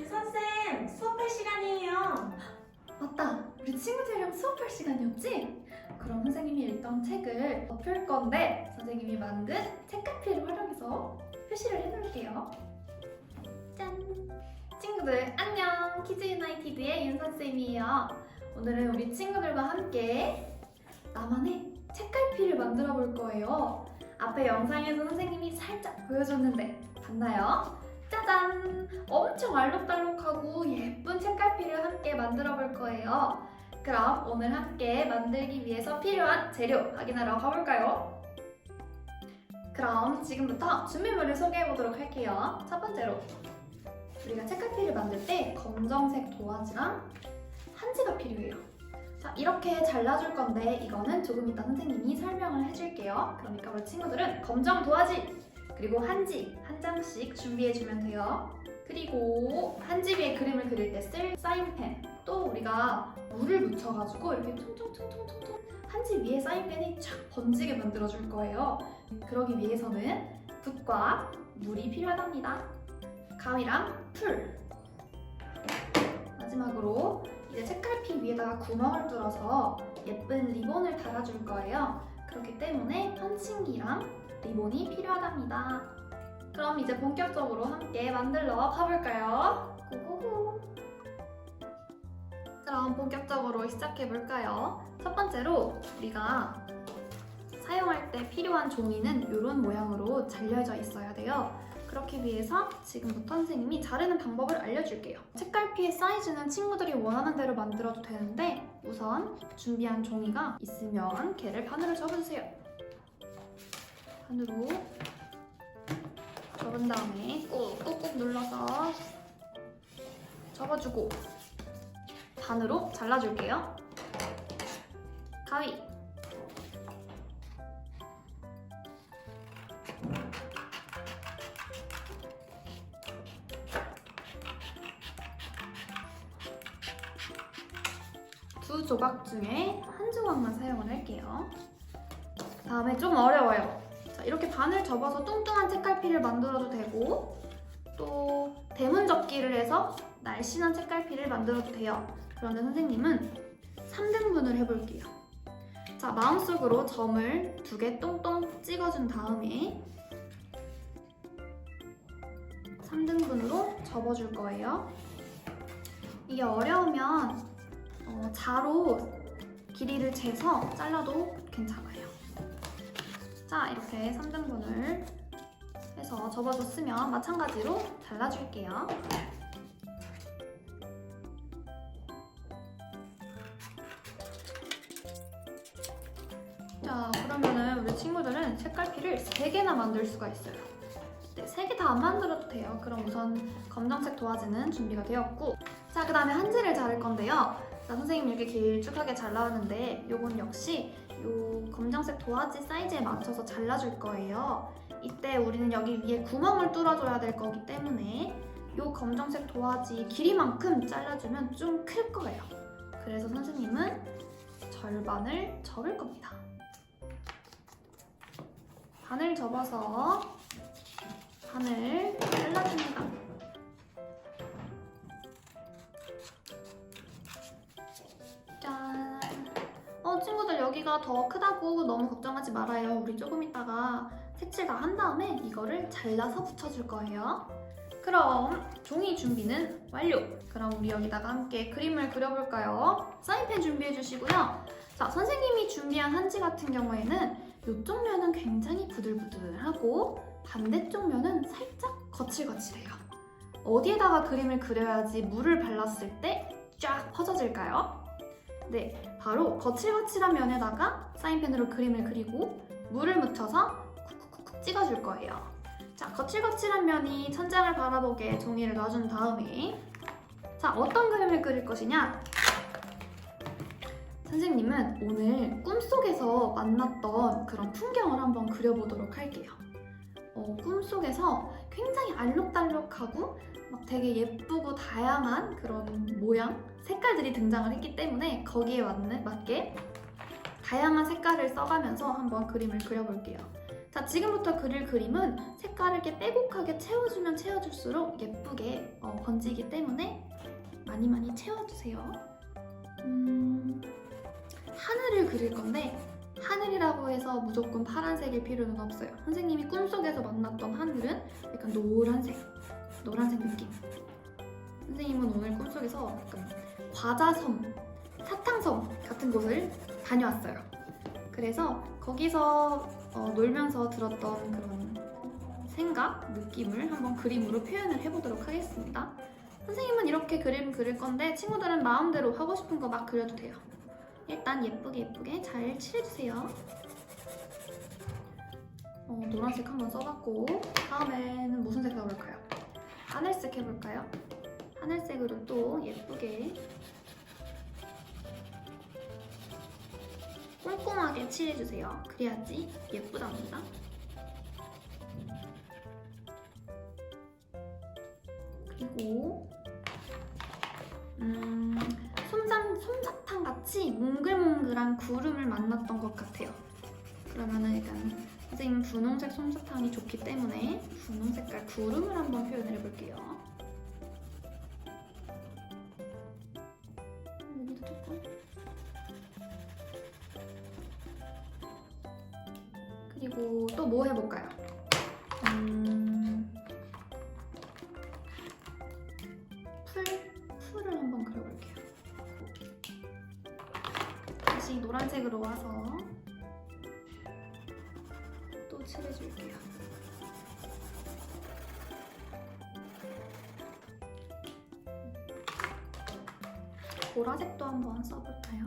윤선쌤, 수업할 시간이에요. 맞다! 우리 친구들이랑 수업할 시간이었지? 그럼 선생님이 읽던 책을 덮을 건데 선생님이 만든 책갈피를 활용해서 표시를 해놓을게요. 짠! 친구들 안녕! 키즈 유나이티드의 윤선쌤이에요. 오늘은 우리 친구들과 함께 나만의 책갈피를 만들어 볼 거예요. 앞에 영상에서 선생님이 살짝 보여줬는데 봤나요? 짜잔! 엄청 알록달록하고 예쁜 책갈피를 함께 만들어 볼 거예요. 그럼 오늘 함께 만들기 위해서 필요한 재료 확인하러 가볼까요? 그럼 지금부터 준비물을 소개해 보도록 할게요. 첫 번째로 우리가 책갈피를 만들 때 검정색 도화지랑 한지가 필요해요. 자, 이렇게 잘라줄 건데 이거는 조금 이따 선생님이 설명을 해줄게요. 그러니까 우리 친구들은 검정 도화지 그리고 한지 한 장씩 준비해주면 돼요. 그리고 한지 위에 그림을 그릴 때 쓸 사인펜, 또 우리가 물을 묻혀가지고 이렇게 퉁퉁퉁퉁퉁퉁 한지 위에 사인펜이 쫙 번지게 만들어줄 거예요. 그러기 위해서는 붓과 물이 필요하답니다. 가위랑 풀. 마지막으로 이제 책갈피 위에다가 구멍을 뚫어서 예쁜 리본을 달아줄 거예요. 그렇기 때문에 펀칭기랑 리본이 필요하답니다. 그럼 이제 본격적으로 함께 만들러 가볼까요? 고고고! 그럼 본격적으로 시작해볼까요? 첫 번째로 우리가 사용할 때 필요한 종이는 이런 모양으로 잘려져 있어야 돼요. 그렇기 위해서 지금부터 선생님이 자르는 방법을 알려줄게요. 책갈피의 사이즈는 친구들이 원하는 대로 만들어도 되는데 우선 준비한 종이가 있으면 걔를 반으로 접어주세요. 반으로 접은 다음에 꾹꾹꾹 눌러서 접어주고 반으로 잘라줄게요. 가위 두 조각 중에 한 조각만 사용을 할게요. 다음에 좀 어려워요. 자, 이렇게 반을 접어서 뚱뚱한 책갈피를 만들어도 되고 또 대문접기를 해서 날씬한 책갈피를 만들어도 돼요. 그런데 선생님은 3등분을 해볼게요. 자, 마음속으로 점을 2개 똥똥 찍어준 다음에 3등분으로 접어줄 거예요. 이게 어려우면 자로 길이를 재서 잘라도 괜찮아요. 자, 이렇게 3등분을 해서 접어줬으면 마찬가지로 잘라줄게요. 자, 그러면은 우리 친구들은 책갈피를 3개나 만들 수가 있어요. 네, 3개 다 안 만들어도 돼요. 그럼 우선 검정색 도화지는 준비가 되었고, 자, 그 다음에 한지를 자를 건데요. 자, 선생님이 이렇게 길쭉하게 잘라왔는데 요건 역시 요 검정색 도화지 사이즈에 맞춰서 잘라줄 거예요. 이때 우리는 여기 위에 구멍을 뚫어줘야 될 거기 때문에 요 검정색 도화지 길이만큼 잘라주면 좀 클 거예요. 그래서 선생님은 절반을 접을 겁니다. 반을 접어서 반을 잘라줍니다. 짠! 친구들 여기가 더 크다고 너무 걱정하지 말아요. 우리 조금 있다가 색칠 다 한 다음에 이거를 잘라서 붙여줄 거예요. 그럼 종이 준비는 완료! 그럼 우리 여기다가 함께 그림을 그려볼까요? 사인펜 준비해 주시고요. 자, 선생님이 준비한 한지 같은 경우에는 이쪽 면은 굉장히 부들부들하고 반대쪽 면은 살짝 거칠거칠해요. 어디에다가 그림을 그려야지 물을 발랐을 때 쫙 퍼져질까요? 네, 바로 거칠거칠한 면에다가 사인펜으로 그림을 그리고 물을 묻혀서 쿡쿡쿡 찍어줄 거예요. 자, 거칠거칠한 면이 천장을 바라보게 종이를 놔준 다음에 자, 어떤 그림을 그릴 것이냐? 선생님은 오늘 꿈속에서 만났던 그런 풍경을 한번 그려보도록 할게요. 꿈속에서 굉장히 알록달록하고 막 되게 예쁘고 다양한 그런 모양, 색깔들이 등장을 했기 때문에 거기에 맞게 다양한 색깔을 써가면서 한번 그림을 그려볼게요. 자, 지금부터 그릴 그림은 색깔을 이렇게 빼곡하게 채워주면 채워줄수록 예쁘게 번지기 때문에 많이 채워주세요. 하늘을 그릴 건데 하늘이라고 해서 무조건 파란색일 필요는 없어요. 선생님이 꿈속에서 만났던 하늘은 약간 노란색 느낌. 선생님은 오늘 꿈속에서 약간 과자섬, 사탕섬 같은 곳을 다녀왔어요. 그래서 거기서 놀면서 들었던 그런 생각, 느낌을 한번 그림으로 표현을 해보도록 하겠습니다. 선생님은 이렇게 그림 그릴 건데 친구들은 마음대로 하고 싶은 거 막 그려도 돼요. 일단 예쁘게 잘 칠해주세요. 노란색 한번 써봤고 다음에는 무슨 색 써볼까요? 하늘색 해볼까요? 하늘색으로 또 예쁘게 꼼꼼하게 칠해주세요. 그래야지 예쁘답니다. 그리고 솜사탕 같이 몽글몽글한 구름을 만났던 것 같아요. 그러면은 일단 선생님 분홍색 솜사탕이 좋기 때문에 분홍 색깔 구름을 한번 표현을 해볼게요. 여기도 조금. 그리고 또 뭐 해볼까요? 풀을 한번 그려볼게요. 다시 노란색으로 와서 또 칠해줄게요. 보라색도 한번 써볼까요?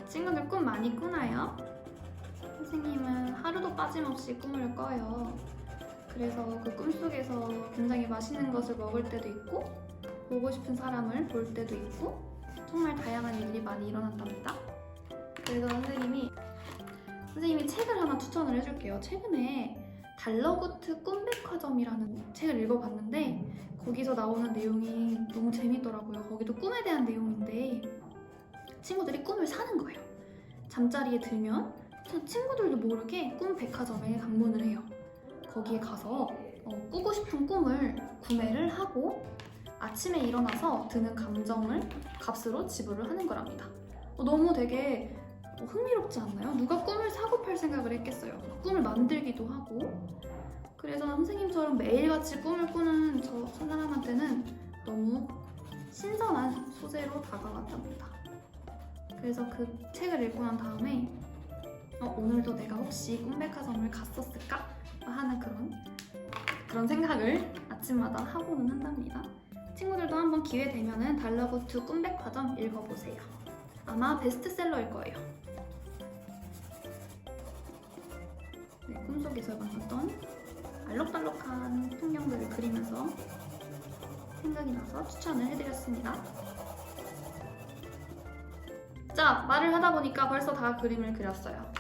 친구들 꿈 많이 꾸나요? 선생님은 하루도 빠짐없이 꿈을 꿔요. 그래서 그 꿈속에서 굉장히 맛있는 것을 먹을 때도 있고 보고 싶은 사람을 볼 때도 있고 정말 다양한 일이 많이 일어난답니다. 그래서 선생님이 책을 하나 추천을 해줄게요. 최근에 달러구트 꿈백화점이라는 책을 읽어봤는데 거기서 나오는 내용이 너무 재밌더라고요. 거기도 꿈에 대한 내용인데 친구들이 꿈을 사는 거예요. 잠자리에 들면 친구들도 모르게 꿈 백화점에 방문을 해요. 거기에 가서 꾸고 싶은 꿈을 구매를 하고 아침에 일어나서 드는 감정을 값으로 지불을 하는 거랍니다. 너무 되게 흥미롭지 않나요? 누가 꿈을 사고 팔 생각을 했겠어요. 꿈을 만들기도 하고. 그래서 선생님처럼 매일같이 꿈을 꾸는 저 사람한테는 너무 신선한 소재로 다가왔답니다. 그래서 그 책을 읽고 난 다음에 오늘도 내가 혹시 꿈백화점을 갔었을까? 하는 그런 생각을 아침마다 하고는 한답니다. 친구들도 한번 기회 되면은 달러구트 꿈백화점 읽어보세요. 아마 베스트셀러일 거예요. 네, 꿈속에서 만났던 알록달록한 풍경들을 그리면서 생각이 나서 추천을 해드렸습니다. 자, 말을 하다 보니까 벌써 다 그림을 그렸어요.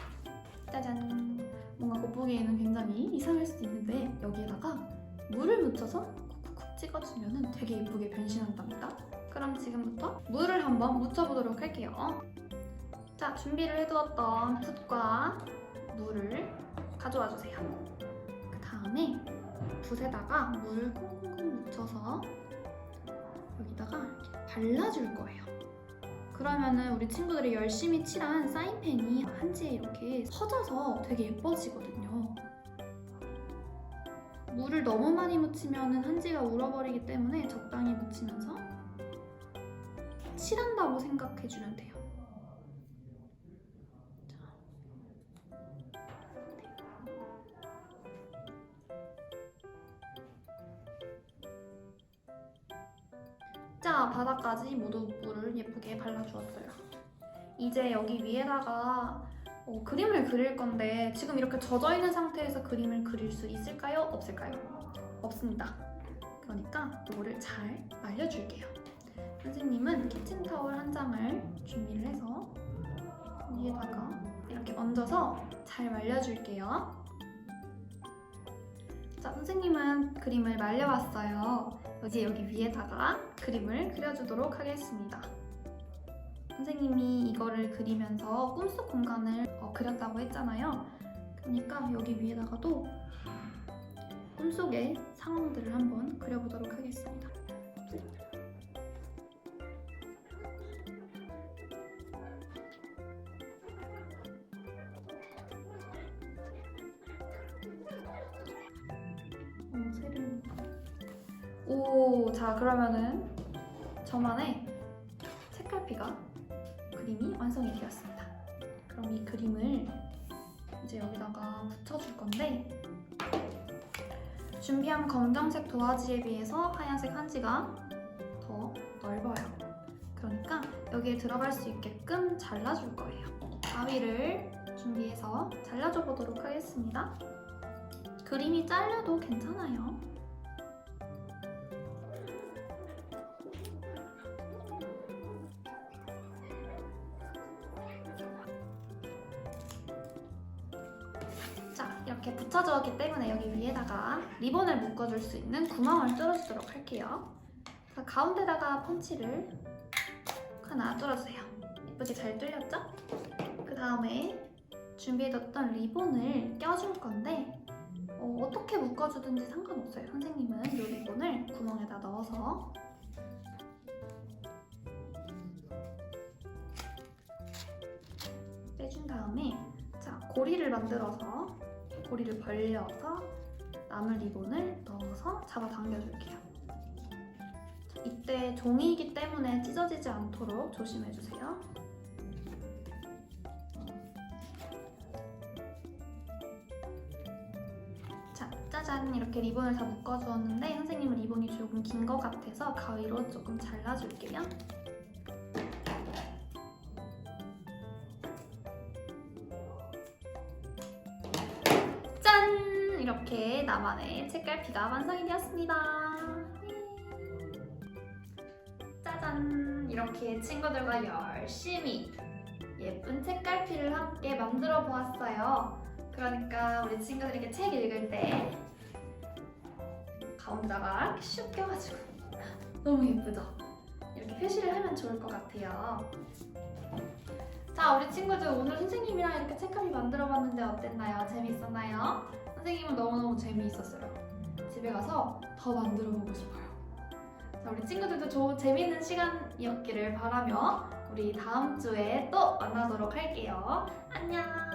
짜잔! 뭔가 겉보기에는 굉장히 이상할 수도 있는데 여기에다가 물을 묻혀서 콕콕콕 찍어주면 되게 예쁘게 변신한답니다. 그럼 지금부터 물을 한번 묻혀보도록 할게요. 자, 준비를 해두었던 붓과 물을 가져와 주세요. 그 다음에 붓에다가 물을 콩콩콩 묻혀서 여기다가 이렇게 발라줄 거예요. 그러면은 우리 친구들이 열심히 칠한 사인펜이 한지에 이렇게 퍼져서 되게 예뻐지거든요. 물을 너무 많이 묻히면 한지가 울어버리기 때문에 적당히 묻히면서 칠한다고 생각해주면 돼요. 자, 바닥까지 모두 물을 예쁘게 발라주었어요. 이제 여기 위에다가 그림을 그릴 건데 지금 이렇게 젖어있는 상태에서 그림을 그릴 수 있을까요? 없을까요? 없습니다. 그러니까 이거를 잘 말려줄게요. 선생님은 키친타월 한 장을 준비를 해서 위에다가 이렇게 얹어서 잘 말려줄게요. 자, 선생님은 그림을 말려왔어요. 이제 여기 위에다가 그림을 그려주도록 하겠습니다. 선생님이 이거를 그리면서 꿈속 공간을 그렸다고 했잖아요. 그러니까 여기 위에다가도 꿈속의 상황들을 한번 그려보도록 하겠습니다. 오, 자 그러면은 저만의 책갈피가 그림이 완성이 되었습니다. 그럼 이 그림을 이제 여기다가 붙여줄 건데 준비한 검정색 도화지에 비해서 하얀색 한지가 더 넓어요. 그러니까 여기에 들어갈 수 있게끔 잘라줄 거예요. 가위를 준비해서 잘라줘 보도록 하겠습니다. 그림이 잘려도 괜찮아요. 자, 이렇게 붙여주었기 때문에 여기 위에다가 리본을 묶어줄 수 있는 구멍을 뚫어주도록 할게요. 자, 가운데다가 펀치를 하나 뚫어주세요. 예쁘게 잘 뚫렸죠? 그 다음에 준비해뒀던 리본을 껴줄 건데 어떻게 묶어주든지 상관없어요. 선생님은 이 리본을 구멍에다 넣어서 빼준 다음에 자, 고리를 만들어서 고리를 벌려서 남은 리본을 넣어서 잡아당겨줄게요. 이때 종이이기 때문에 찢어지지 않도록 조심해주세요. 자, 짜잔! 이렇게 리본을 다 묶어주었는데 선생님은 리본이 조금 긴 것 같아서 가위로 조금 잘라줄게요. 짠! 이렇게 나만의 책갈피가 완성이 되었습니다. 짜잔! 이렇게 친구들과 열심히 예쁜 책갈피를 함께 만들어 보았어요. 그러니까 우리 친구들에게 책 읽을 때 가운데다가 이렇게 슉 껴가지고 너무 예쁘죠? 이렇게 표시를 하면 좋을 것 같아요. 자, 우리 친구들 오늘 선생님이랑 이렇게 책갈피 만들어봤는데 어땠나요? 재미있었나요? 선생님은 너무너무 재미있었어요. 집에 가서 더 만들어보고 싶어요. 자, 우리 친구들도 재미있는 시간이었기를 바라며 우리 다음 주에 또 만나도록 할게요. 안녕!